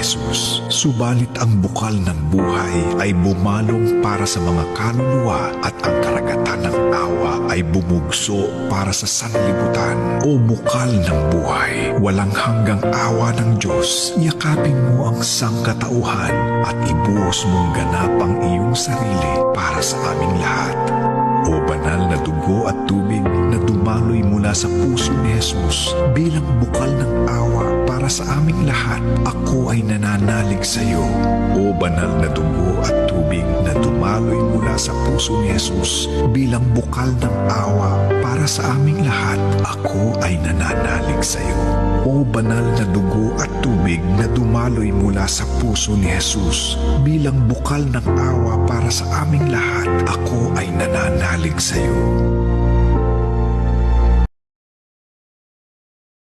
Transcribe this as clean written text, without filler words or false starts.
Jesus. Subalit ang bukal ng buhay ay bumalong para sa mga kaluluwa at ang karagatan ng awa ay bumugso para sa sanlibutan. O bukal ng buhay, walang hanggang awa ng Diyos, yakapin mo ang sangkatauhan at ibuhos mong ganap ang iyong sarili para sa aming lahat. O banal na dugo at tubig na dumaloy mula sa puso ni Jesus bilang bukal ng awa para sa aming lahat, ako ay nananalig sa iyo. O banal na dugo at tubig na dumaloy mula sa puso ni Jesus bilang bukal ng awa para sa aming lahat, ako ay nananalig sa iyo. O banal na dugo at tubig na dumaloy mula sa puso ni Jesus bilang bukal ng awa para sa aming lahat, ako ay nananalig sa iyo.